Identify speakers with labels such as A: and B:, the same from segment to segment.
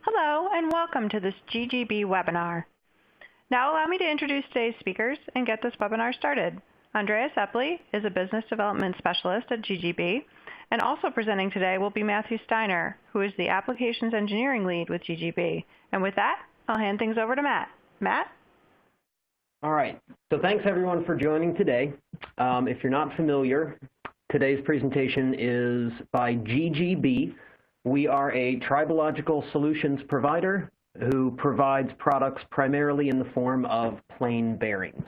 A: Hello and welcome to this GGB webinar. Now allow me to introduce today's speakers and get this webinar started. Andrea Epli is a Business Development Specialist at GGB, and also presenting today will be Matthew Steiner, who is the Applications Engineering Lead with GGB. And with that, I'll hand things over to Matt. Matt?
B: All right, so thanks everyone for joining today. If you're not familiar, today's presentation is by GGB. We are a tribological solutions provider who provides products primarily in the form of plain bearings.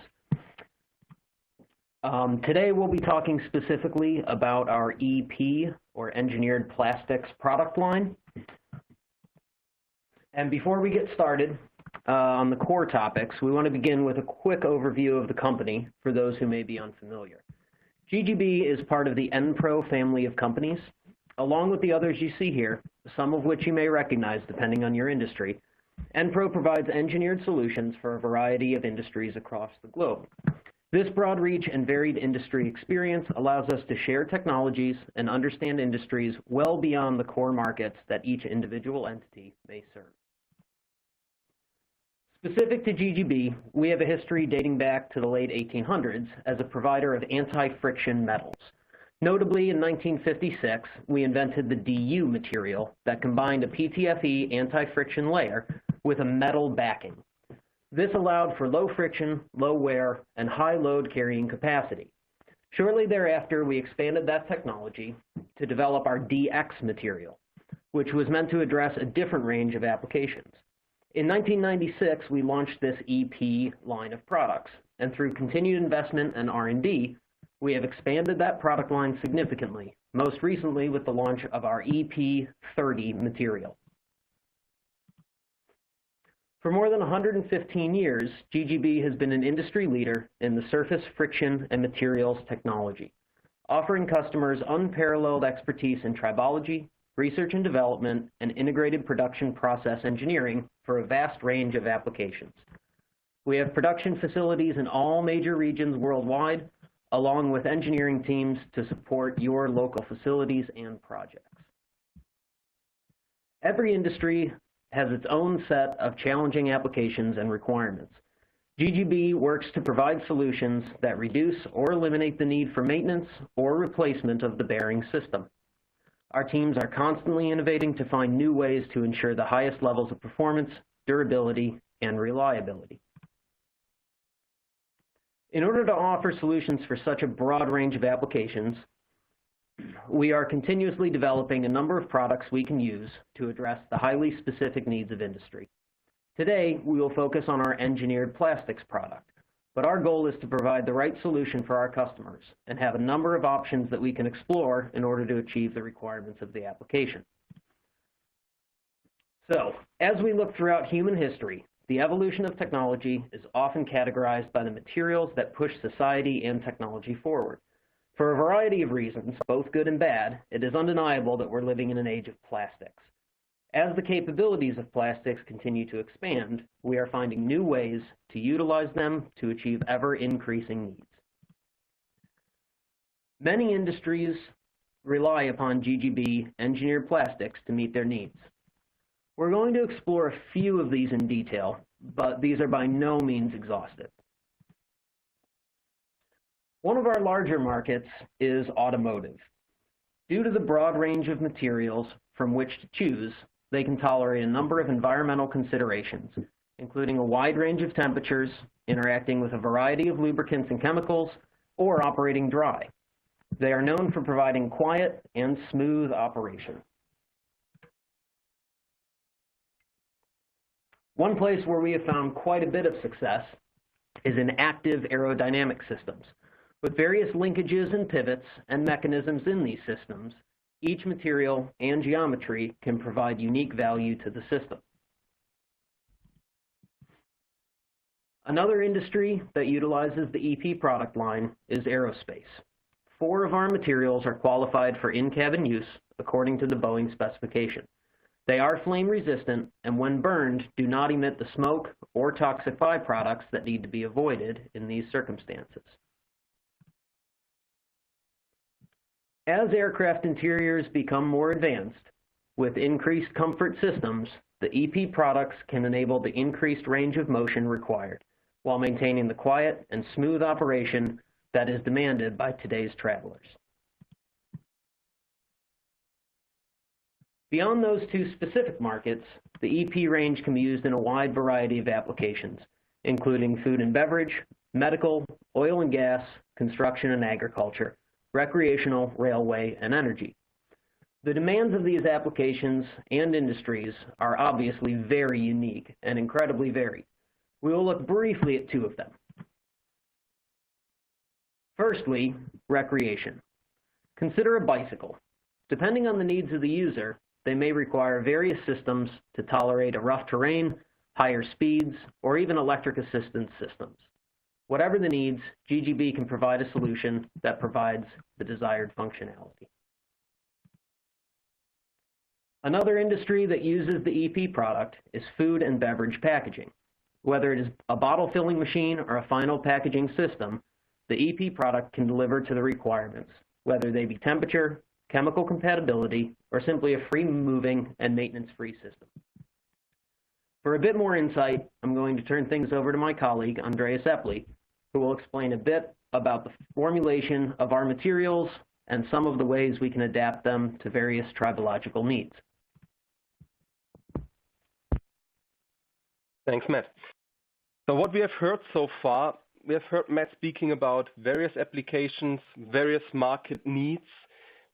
B: Today we'll be talking specifically about our EP, or Engineered Plastics product line. And before we get started on the core topics, we want to begin with a quick overview of the company for those who may be unfamiliar. GGB is part of the Enpro family of companies. Along with the others you see here, some of which you may recognize depending on your industry, Enpro provides engineered solutions for a variety of industries across the globe. This broad reach and varied industry experience allows us to share technologies and understand industries well beyond the core markets that each individual entity may serve. Specific to GGB, we have a history dating back to the late 1800s as a provider of anti-friction metals. Notably, in 1956, we invented the DU material that combined a PTFE anti-friction layer with a metal backing. This allowed for low friction, low wear, and high load carrying capacity. Shortly thereafter, we expanded that technology to develop our DX material, which was meant to address a different range of applications. In 1996, we launched this EP line of products, and through continued investment and R&D, we have expanded that product line significantly, most recently with the launch of our EP30 material. For more than 115 years, GGB has been an industry leader in the surface friction and materials technology, offering customers unparalleled expertise in tribology, research and development, and integrated production process engineering for a vast range of applications. We have production facilities in all major regions worldwide, along with engineering teams to support your local facilities and projects. Every industry has its own set of challenging applications and requirements. GGB works to provide solutions that reduce or eliminate the need for maintenance or replacement of the bearing system. Our teams are constantly innovating to find new ways to ensure the highest levels of performance, durability, and reliability. In order to offer solutions for such a broad range of applications, we are continuously developing a number of products we can use to address the highly specific needs of industry. Today, we will focus on our engineered plastics product, but our goal is to provide the right solution for our customers and have a number of options that we can explore in order to achieve the requirements of the application. So, as we look throughout human history, the evolution of technology is often categorized by the materials that push society and technology forward. For a variety of reasons, both good and bad, it is undeniable that we're living in an age of plastics. As the capabilities of plastics continue to expand, we are finding new ways to utilize them to achieve ever-increasing needs. Many industries rely upon GGB engineered plastics to meet their needs. We're going to explore a few of these in detail, but these are by no means exhaustive. One of our larger markets is automotive. Due to the broad range of materials from which to choose, they can tolerate a number of environmental considerations, including a wide range of temperatures, interacting with a variety of lubricants and chemicals, or operating dry. They are known for providing quiet and smooth operation. One place where we have found quite a bit of success is in active aerodynamic systems. With various linkages and pivots and mechanisms in these systems, each material and geometry can provide unique value to the system. Another industry that utilizes the EP product line is aerospace. 4 of our materials are qualified for in-cabin use according to the Boeing specification. They are flame resistant and when burned do not emit the smoke or toxic byproducts that need to be avoided in these circumstances. As aircraft interiors become more advanced, with increased comfort systems, the EP products can enable the increased range of motion required, while maintaining the quiet and smooth operation that is demanded by today's travelers. Beyond those two specific markets, the EP range can be used in a wide variety of applications, including food and beverage, medical, oil and gas, construction and agriculture, recreational, railway, and energy. The demands of these applications and industries are obviously very unique and incredibly varied. We will look briefly at two of them. Firstly, recreation. Consider a bicycle. Depending on the needs of the user, they may require various systems to tolerate a rough terrain, higher speeds, or even electric assistance systems. Whatever the needs, GGB can provide a solution that provides the desired functionality. Another industry that uses the EP product is food and beverage packaging. Whether it is a bottle filling machine or a final packaging system, the EP product can deliver to the requirements, whether they be temperature, chemical compatibility, or simply a free-moving and maintenance-free system. For a bit more insight, I'm going to turn things over to my colleague, Andrea Epli, who will explain a bit about the formulation of our materials and some of the ways we can adapt them to various tribological needs.
C: Thanks, Matt. So what we have heard so far, we have heard Matt speaking about various applications, various market needs,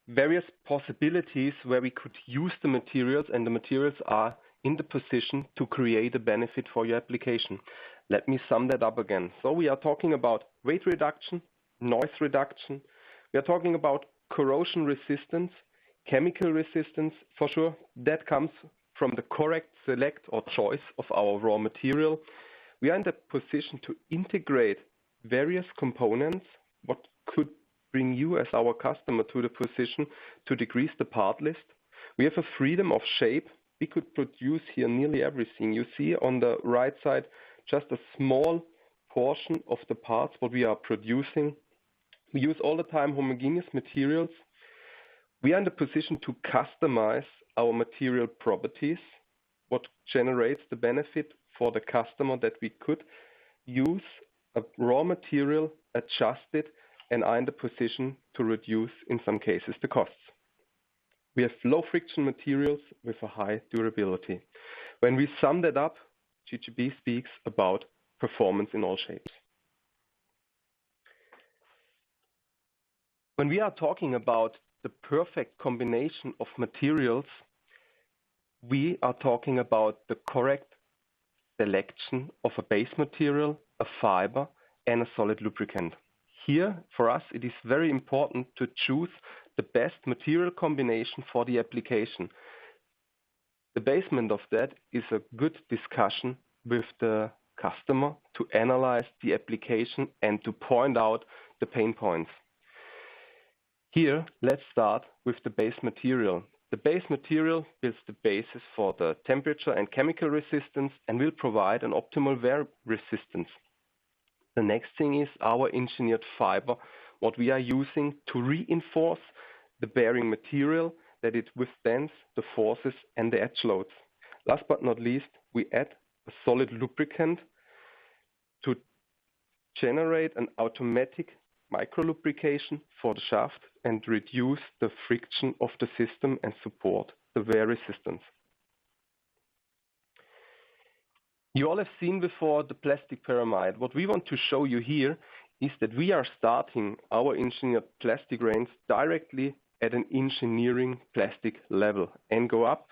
C: various possibilities where we could use the materials, and the materials are in the position to create a benefit for your application. Let me sum that up again. So we are talking about weight reduction, noise reduction. We are talking about corrosion resistance, chemical resistance, for sure. That comes from the correct select or choice of our raw material. We are in the position to integrate various components, what could bring you as our customer to the position to decrease the part list. We have a freedom of shape. We could produce here nearly everything. You see on the right side just a small portion of the parts what we are producing. We use all the time homogeneous materials. We are in the position to customize our material properties, what generates the benefit for the customer that we could use a raw material, adjust it, and are in the position to reduce, in some cases, the costs. We have low friction materials with a high durability. When we sum that up, GGB speaks about performance in all shapes. When we are talking about the perfect combination of materials, we are talking about the correct selection of a base material, a fiber, and a solid lubricant. Here, for us, it is very important to choose the best material combination for the application. The basement of that is a good discussion with the customer to analyze the application and to point out the pain points. Here, let's start with the base material. The base material is the basis for the temperature and chemical resistance and will provide an optimal wear resistance. The next thing is our engineered fiber, what we are using to reinforce the bearing material that it withstands the forces and the edge loads. Last but not least, we add a solid lubricant to generate an automatic micro-lubrication for the shaft and reduce the friction of the system and support the wear resistance. You all have seen before the plastic pyramid. What we want to show you here is that we are starting our engineered plastic range directly at an engineering plastic level and go up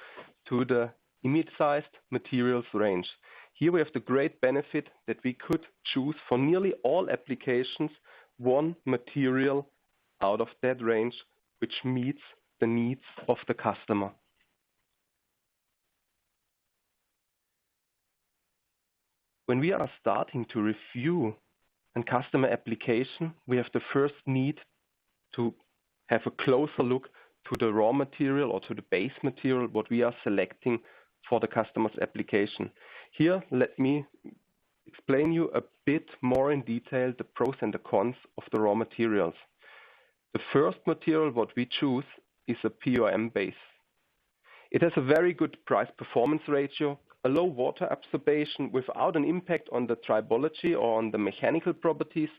C: to the image-sized materials range. Here we have the great benefit that we could choose for nearly all applications one material out of that range which meets the needs of the customer. When we are starting to review a customer application, we have the first need to have a closer look to the raw material or to the base material, what we are selecting for the customer's application. Here, let me explain you a bit more in detail the pros and the cons of the raw materials. The first material what we choose is a POM base. It has a very good price-performance ratio, a low water absorption without an impact on the tribology or on the mechanical properties.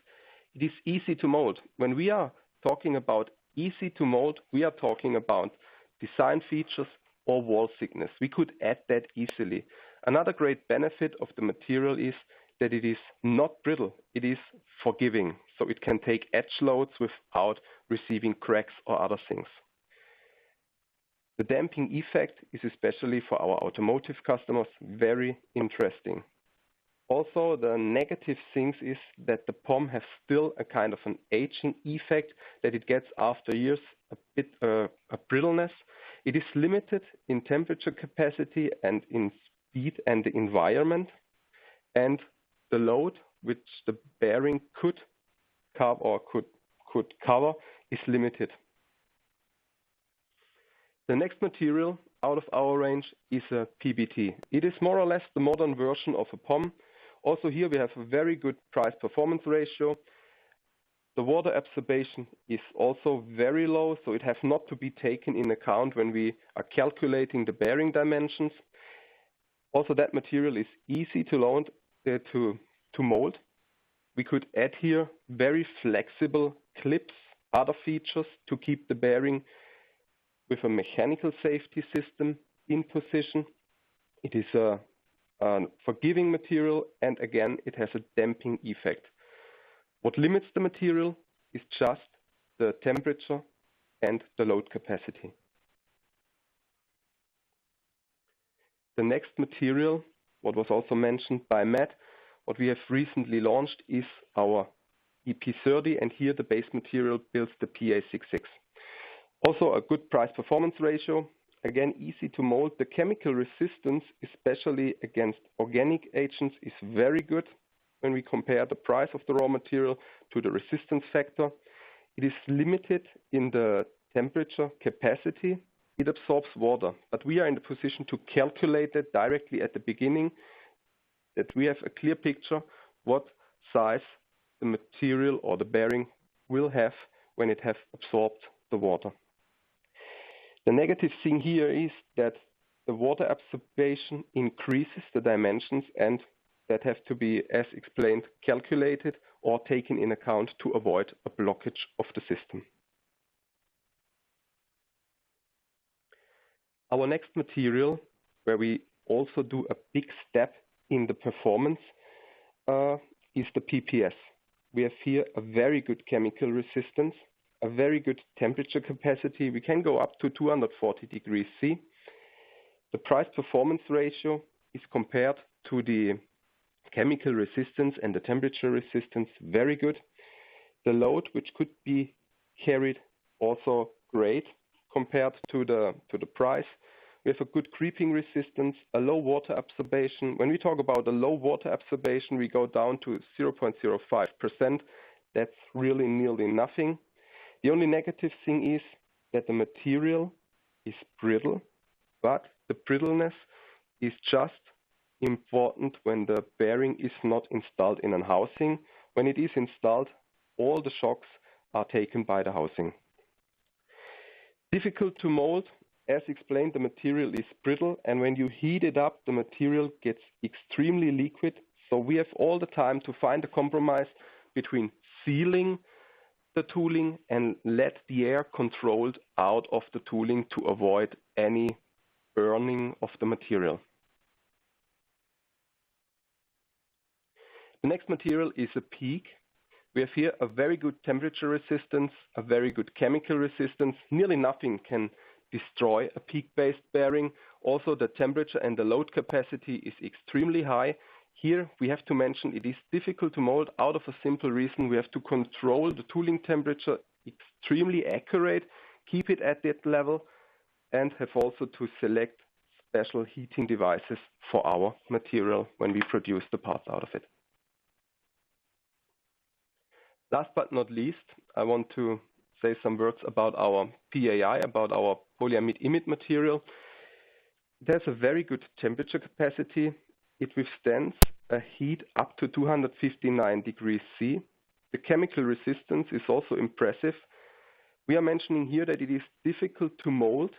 C: It is easy to mold. When we are talking about easy to mold, we are talking about design features or wall thickness. We could add that easily. Another great benefit of the material is that it is not brittle. It is forgiving, so it can take edge loads without receiving cracks or other things. The damping effect is, especially for our automotive customers, very interesting. Also, the negative things is that the POM has still a kind of an aging effect, that it gets after years a bit a brittleness. It is limited in temperature capacity and in speed and the environment, and the load which the bearing could cover is limited. The next material out of our range is a PBT. It is more or less the modern version of a POM. Also here we have a very good price-performance ratio. The water absorption is also very low, so it has not to be taken in account when we are calculating the bearing dimensions. Also, that material is easy to mold. We could add here very flexible clips, other features to keep the bearing with a mechanical safety system in position. It is a forgiving material, and again, it has a damping effect. What limits the material is just the temperature and the load capacity. The next material, what was also mentioned by Matt, what we have recently launched is our EP30, and here the base material builds the PA66. Also a good price-performance ratio. Again, easy to mold. The chemical resistance, especially against organic agents, is very good when we compare the price of the raw material to the resistance factor. It is limited in the temperature capacity. It absorbs water, but we are in the position to calculate it directly at the beginning, that we have a clear picture what size the material or the bearing will have when it has absorbed the water. The negative thing here is that the water absorption increases the dimensions, and that have to be, as explained, calculated or taken in account to avoid a blockage of the system. Our next material, where we also do a big step in the performance, is the PPS. We have here a very good chemical resistance, a very good temperature capacity. We can go up to 240 degrees C. The price-performance ratio is compared to the chemical resistance and the temperature resistance very good. The load, which could be carried, also great compared to the price. We have a good creeping resistance, a low water absorption. When we talk about a low water absorption, we go down to 0.05%. That's really nearly nothing. The only negative thing is that the material is brittle, but the brittleness is just important when the bearing is not installed in a housing. When it is installed, all the shocks are taken by the housing. Difficult to mold. As explained, the material is brittle, and when you heat it up, the material gets extremely liquid. So we have all the time to find a compromise between sealing the tooling and let the air controlled out of the tooling to avoid any burning of the material. The next material is a PEEK. We have here a very good temperature resistance, a very good chemical resistance. Nearly nothing can destroy a PEEK-based bearing. Also, the temperature and the load capacity is extremely high. Here we have to mention it is difficult to mold out of a simple reason. We have to control the tooling temperature extremely accurate, keep it at that level, and have also to select special heating devices for our material when we produce the parts out of it. Last but not least, I want to say some words about our PAI, about our polyamide imide material. It has a very good temperature capacity. It withstands a heat up to 259 degrees C. The chemical resistance is also impressive. We are mentioning here that it is difficult to mold.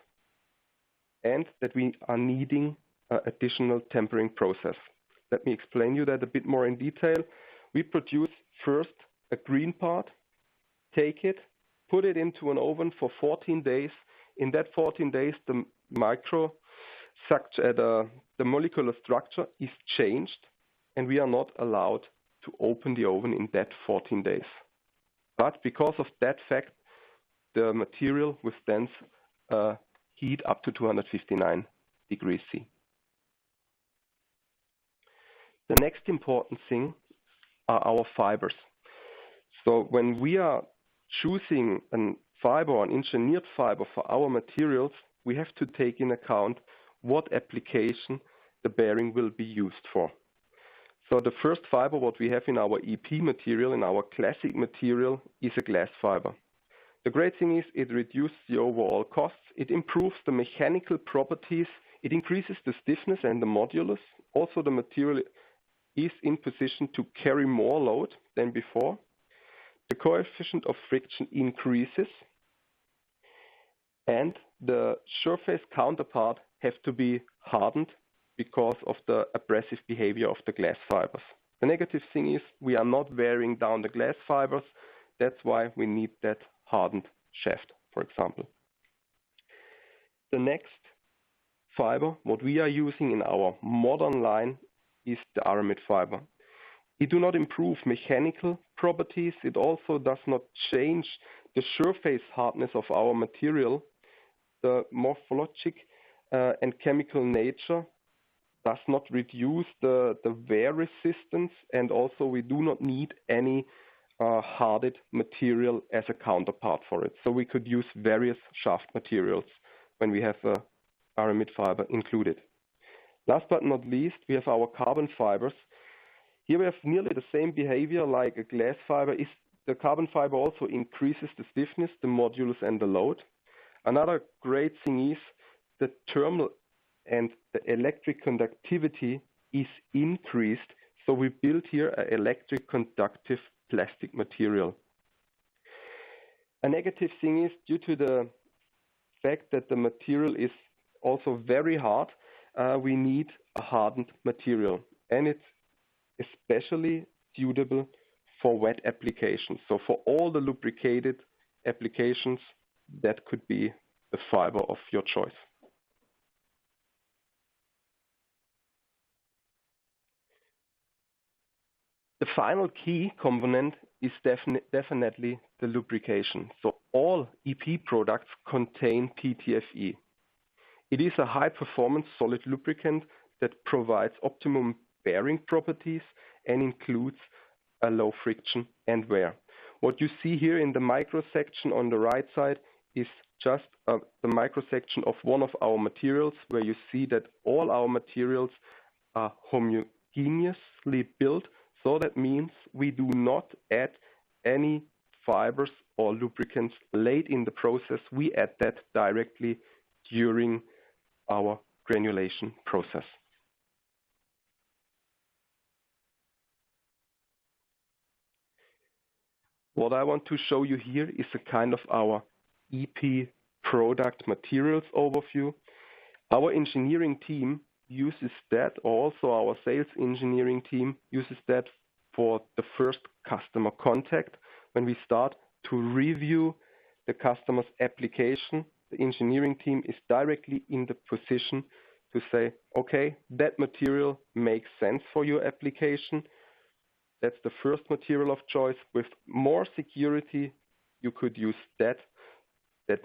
C: and that we are needing an additional tempering process. Let me explain you that a bit more in detail. We produce first a green part, take it, put it into an oven for 14 days. In that 14 days, the molecular structure is changed, and we are not allowed to open the oven in that 14 days. But because of that fact, the material withstands heat up to 259 degrees C. The next important thing are our fibers. So when we are choosing a fiber or an engineered fiber for our materials, we have to take in account what application the bearing will be used for. So the first fiber what we have in our EP material, in our classic material, is a glass fiber. The great thing is it reduces the overall costs, it improves the mechanical properties, it increases the stiffness and the modulus. Also the material is in position to carry more load than before. The coefficient of friction increases, and the surface counterpart have to be hardened because of the abrasive behavior of the glass fibers. The negative thing is we are not wearing down the glass fibers. That's why we need that hardened shaft, for example. The next fiber, what we are using in our modern line, is the aramid fiber. It do not improve mechanical properties. It also does not change the surface hardness of our material. The morphologic and chemical nature does not reduce the wear resistance, and also we do not need any hardened material as a counterpart for it. So we could use various shaft materials when we have a aramid fiber included. Last but not least, we have our carbon fibers. Here we have nearly the same behavior like a glass fiber. The carbon fiber also increases the stiffness, the modulus, and the load. Another great thing is the thermal and the electric conductivity is increased. So we build here an electric conductive plastic material. A negative thing is due to the fact that the material is also very hard, we need a hardened material, and it's especially suitable for wet applications. So for all the lubricated applications, that could be the fiber of your choice. The final key component is definitely the lubrication. So all EP products contain PTFE. It is a high-performance solid lubricant that provides optimum bearing properties and includes a low friction and wear. What you see here in the microsection on the right side is just the microsection of one of our materials, where you see that all our materials are homogeneously built. So that means we do not add any fibers or lubricants late in the process. We add that directly during our granulation process. What I want to show you here is a kind of our EP product materials overview. Our engineering team uses that, also our sales engineering team uses that for the first customer contact. When we start to review the customer's application, the engineering team is directly in the position to say, okay, that material makes sense for your application. That's the first material of choice. With more security, you could use that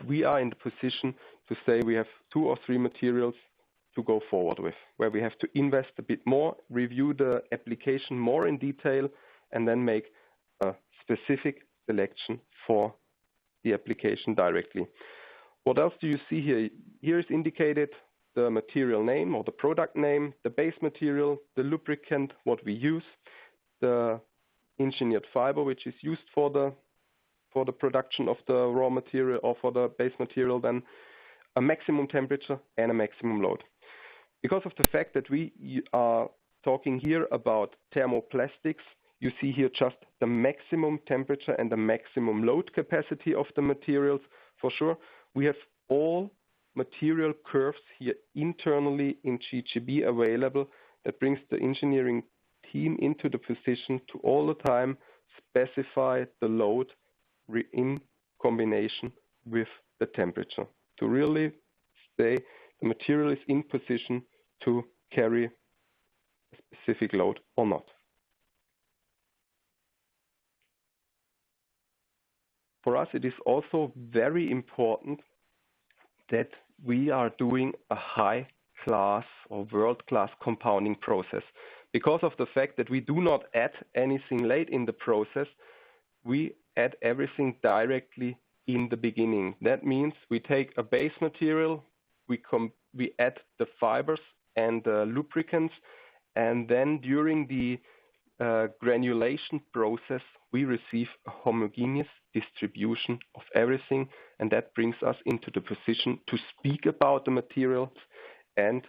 C: we are in the position to say we have 2 or 3 materials to go forward with, where we have to invest a bit more, review the application more in detail, and then make a specific selection for the application directly. What else do you see here? Here is indicated the material name or the product name, the base material, the lubricant, what we use, the engineered fiber which is used for the production of the raw material or for the base material, then a maximum temperature and a maximum load. Because of the fact that we are talking here about thermoplastics, you see here just the maximum temperature and the maximum load capacity of the materials. For sure, we have all material curves here internally in GGB available that brings the engineering team into the position to all the time specify the load in combination with the temperature to really say the material is in position to carry a specific load or not. For us, it is also very important that we are doing a high-class or world-class compounding process. Because of the fact that we do not add anything late in the process, we add everything directly in the beginning. That means we take a base material, we add the fibers and the lubricants, and then during the granulation process, we receive a homogeneous distribution of everything, and that brings us into the position to speak about the materials and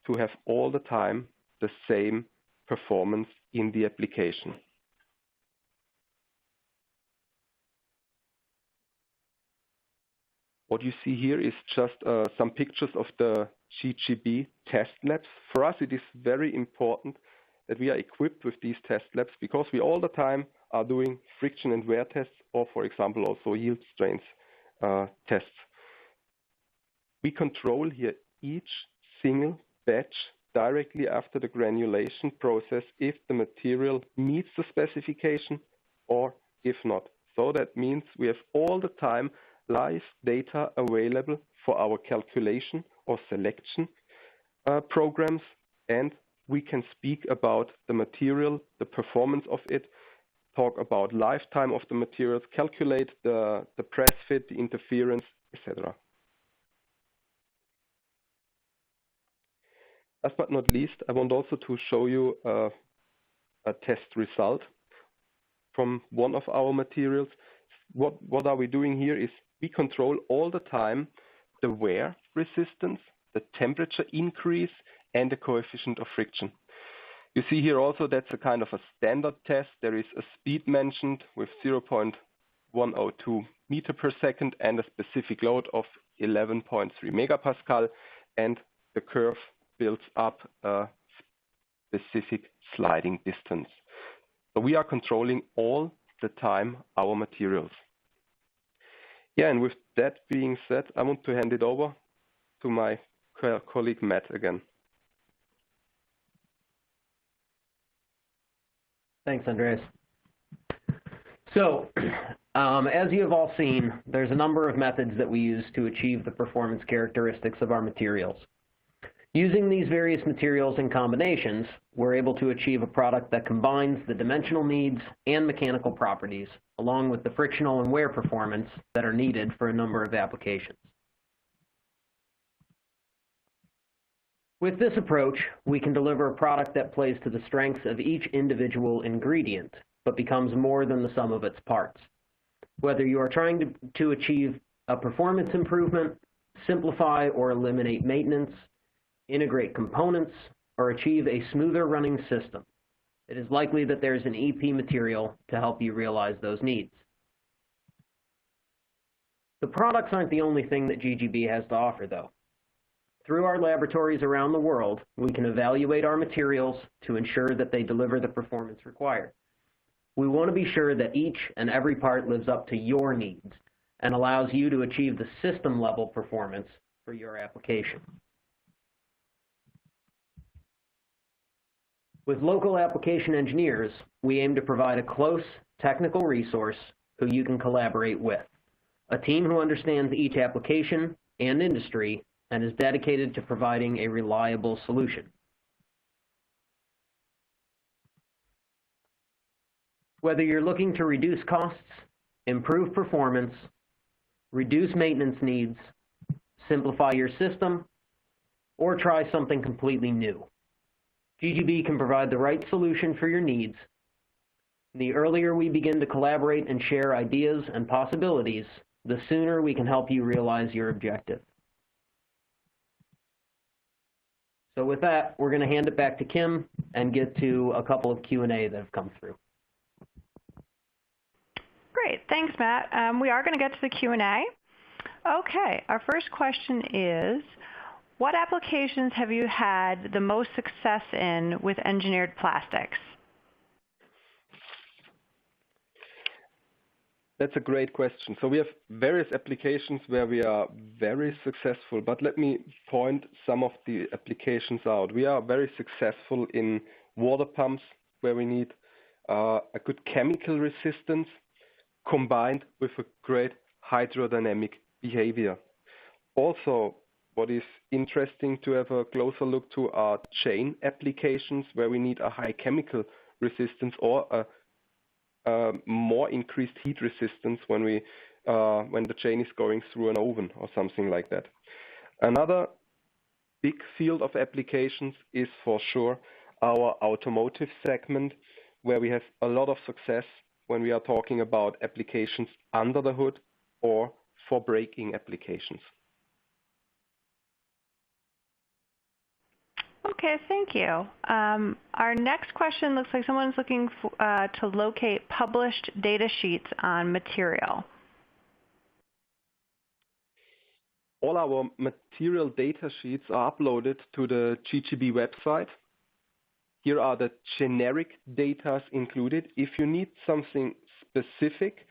C: to have all the time the same performance in the application. What you see here is just some pictures of the GGB Test Labs. For us, it is very important that we are equipped with these test labs because we all the time are doing friction and wear tests or, for example, also yield strength tests. We control here each single batch directly after the granulation process if the material meets the specification or if not. So that means we have all the time live data available for our calculation or selection programs, and we can speak about the material, the performance of it, talk about lifetime of the materials, calculate the press fit, the interference, etc. Last but not least, I want also to show you a test result from one of our materials. What are we doing here is we control all the time the wear resistance, the temperature increase, and the coefficient of friction. You see here also that's a kind of a standard test. There is a speed mentioned with 0.102 meter per second and a specific load of 11.3 megapascal, and the curve builds up a specific sliding distance. So we are controlling all the time our materials. Yeah, and with that being said, I want to hand it over to my colleague Matt again.
B: Thanks, Andreas. So, as you have all seen, there's a number of methods that we use to achieve the performance characteristics of our materials. Using these various materials in combinations, we're able to achieve a product that combines the dimensional needs and mechanical properties, along with the frictional and wear performance that are needed for a number of applications. With this approach, we can deliver a product that plays to the strengths of each individual ingredient, but becomes more than the sum of its parts. Whether you are trying to achieve a performance improvement, simplify or eliminate maintenance, integrate components, or achieve a smoother running system, it is likely that there's an EP material to help you realize those needs. The products aren't the only thing that GGB has to offer, though. Through our laboratories around the world, we can evaluate our materials to ensure that they deliver the performance required. We want to be sure that each and every part lives up to your needs and allows you to achieve the system-level performance for your application. With local application engineers, we aim to provide a close technical resource who you can collaborate with, a team who understands each application and industry and is dedicated to providing a reliable solution. Whether you're looking to reduce costs, improve performance, reduce maintenance needs, simplify your system, or try something completely new, GGB can provide the right solution for your needs. The earlier we begin to collaborate and share ideas and possibilities, the sooner we can help you realize your objective. So with that, we're going to hand it back to Kim and get to a couple of Q&A that have come through.
A: Great, thanks, Matt. We are going to get to the Q&A. Okay, our first question is, what applications have you had the most success in with engineered plastics?
C: That's a great question. So we have various applications where we are very successful, but let me point some of the applications out. We are very successful in water pumps where we need a good chemical resistance combined with a great hydrodynamic behavior. Also, what is interesting to have a closer look to are chain applications where we need a high chemical resistance or a more increased heat resistance when the chain is going through an oven or something like that. Another big field of applications is for sure our automotive segment, where we have a lot of success when we are talking about applications under the hood or for braking applications.
A: Okay, thank you. Our next question looks like someone's looking to locate published data sheets on material.
C: All our material data sheets are uploaded to the GGB website. Here are the generic data included. If you need something specific,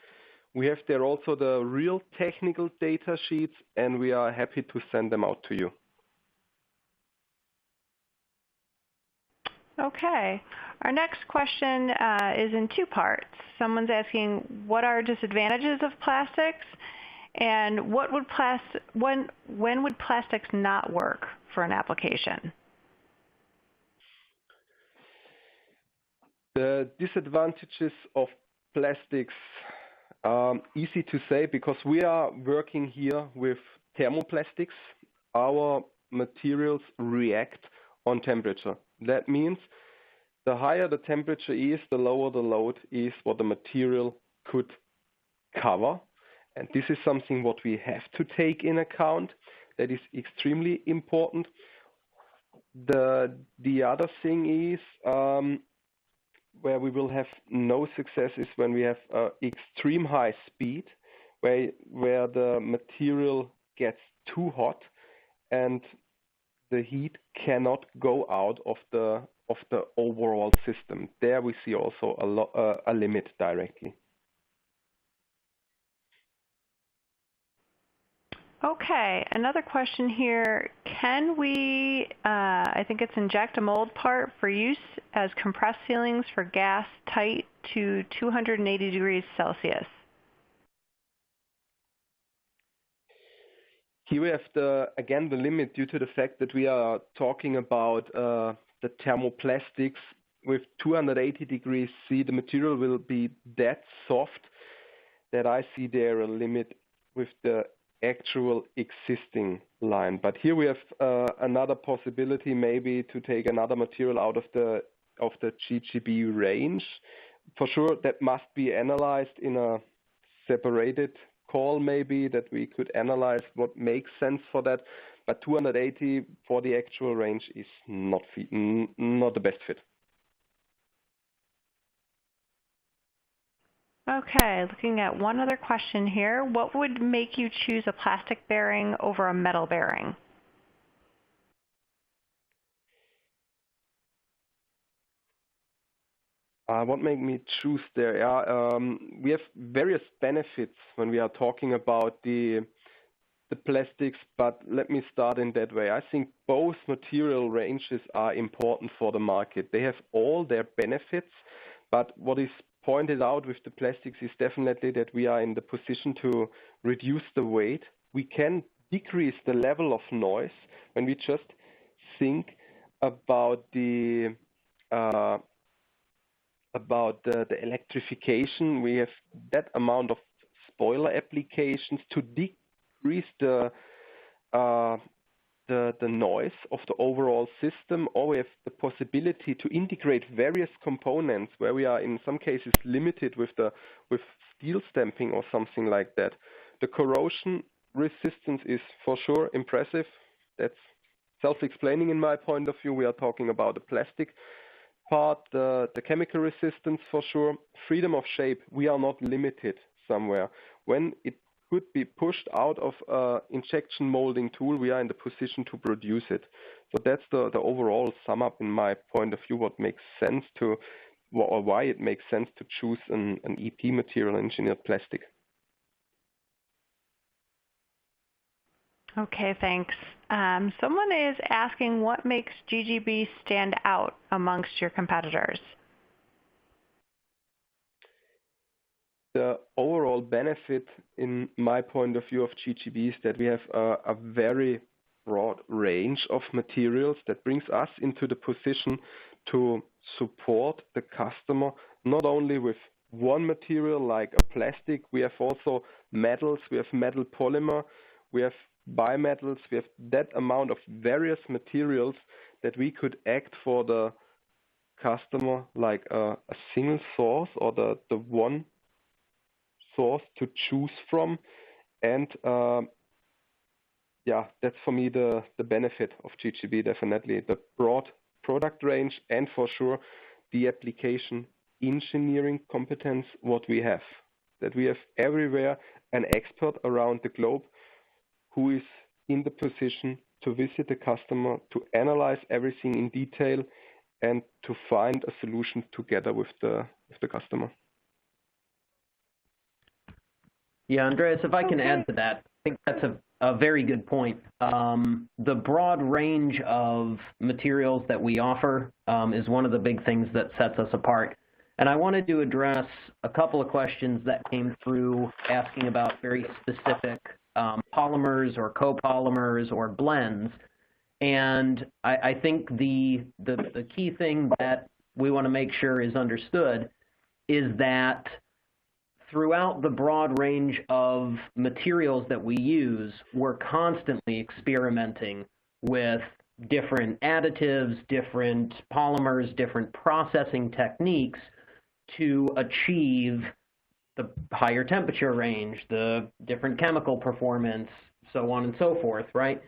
C: we have there also the real technical data sheets, and we are happy to send them out to you.
A: Okay. Our next question is in two parts. Someone's asking, what are disadvantages of plastics, and when would plastics not work for an application?
C: The disadvantages of plastics, easy to say because we are working here with thermoplastics. Our materials react on temperature. That means the higher the temperature is, the lower the load is what the material could cover. And this is something what we have to take in account. That is extremely important. The other thing is where we will have no success is when we have extreme high speed, where the material gets too hot and the heat cannot go out of the overall system. There we see also a limit directly.
A: Okay, another question here. Can we, I think it's inject a mold part for use as compressed sealings for gas tight to 280 degrees Celsius?
C: Here we have again the limit due to the fact that we are talking about the thermoplastics with 280 degrees C. The material will be that soft that I see there a limit with the actual existing line. But here we have another possibility, maybe to take another material out of the GGB range. For sure, that must be analyzed in a separated call, maybe that we could analyze what makes sense for that. But 280 for the actual range is not the best fit.
A: Okay, looking at one other question here. What would make you choose a plastic bearing over a metal bearing?
C: What made me choose there? We have various benefits when we are talking about the plastics, but let me start in that way. I think both material ranges are important for the market. They have all their benefits, but what is pointed out with the plastics is definitely that we are in the position to reduce the weight. We can decrease the level of noise when we just think about the electrification. We have that amount of spoiler applications to decrease the noise of the overall system, or we have the possibility to integrate various components where we are in some cases limited with steel stamping or something like that. The corrosion resistance is for sure impressive. That's self-explaining in my point of view. We are talking about the plastic part, the chemical resistance for sure. Freedom of shape, we are not limited somewhere. When it could be pushed out of injection molding tool, we are in the position to produce it. So that's the overall sum up in my point of view, what makes sense to, or why it makes sense to choose an EP material, engineered plastic.
A: Okay, thanks. Someone is asking what makes GGB stand out amongst your competitors?
C: The overall benefit, in my point of view, of GGB is that we have a very broad range of materials that brings us into the position to support the customer, not only with one material like a plastic. We have also metals, we have metal polymer, we have bimetals, we have that amount of various materials that we could act for the customer like a single source, or the one source to choose from. And yeah, that's for me the benefit of GGB, definitely the broad product range, and for sure the application engineering competence what we have, that we have everywhere an expert around the globe who is in the position to visit the customer, to analyze everything in detail, and to find a solution together with the customer.
B: Yeah, Andreas, if I can add to that, I think that's a very good point. The broad range of materials that we offer is one of the big things that sets us apart. And I wanted to address a couple of questions that came through asking about very specific polymers or copolymers or blends. And I think the key thing that we want to make sure is understood is that throughout the broad range of materials that we use, we're constantly experimenting with different additives, different polymers, different processing techniques to achieve the higher temperature range, the different chemical performance, so on and so forth, right?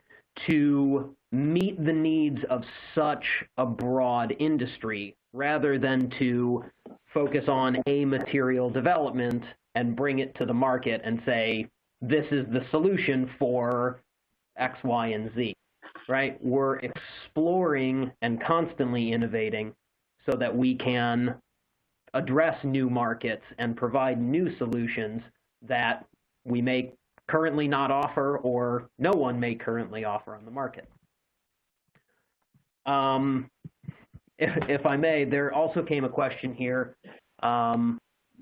B: To meet the needs of such a broad industry, rather than to focus on a material development and bring it to the market and say, this is the solution for X, Y, and Z, right? We're exploring and constantly innovating so that we can address new markets and provide new solutions that we may currently not offer, or no one may currently offer on the market. If I may, there also came a question here.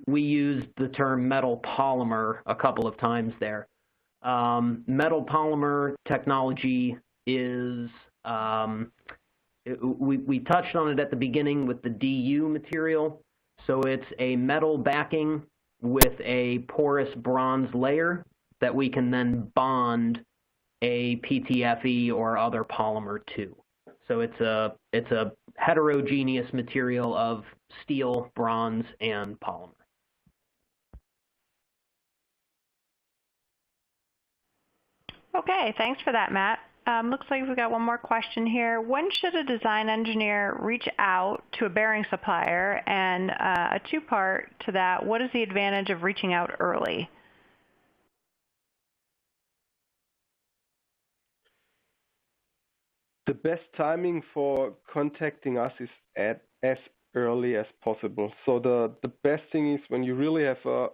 B: We used the term metal polymer a couple of times there. Metal polymer technology is, we touched on it at the beginning with the DU material. So it's a metal backing with a porous bronze layer that we can then bond a PTFE or other polymer to. So it's a heterogeneous material of steel, bronze, and polymer.
A: Okay, thanks for that, Matt. Looks like we've got one more question here. When should a design engineer reach out to a bearing supplier? And a two-part to that, what is the advantage of reaching out early?
C: The best timing for contacting us is as early as possible. So the best thing is when you really have a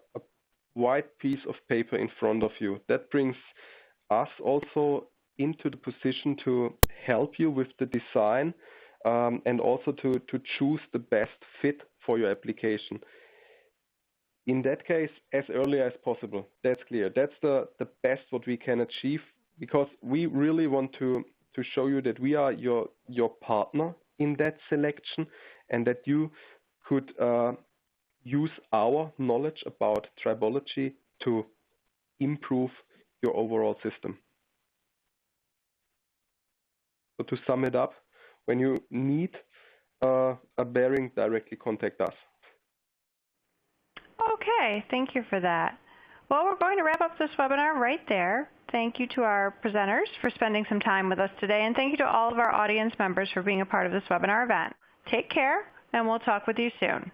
C: white piece of paper in front of you. That brings us also into the position to help you with the design and also to choose the best fit for your application. In that case, as early as possible. That's clear. That's the best what we can achieve, because we really want to show you that we are your partner in that selection, and that you could use our knowledge about tribology to improve your overall system. So to sum it up, when you need a bearing, directly contact us.
A: Okay, thank you for that. Well, we're going to wrap up this webinar right there. Thank you to our presenters for spending some time with us today, and thank you to all of our audience members for being a part of this webinar event. Take care, and we'll talk with you soon.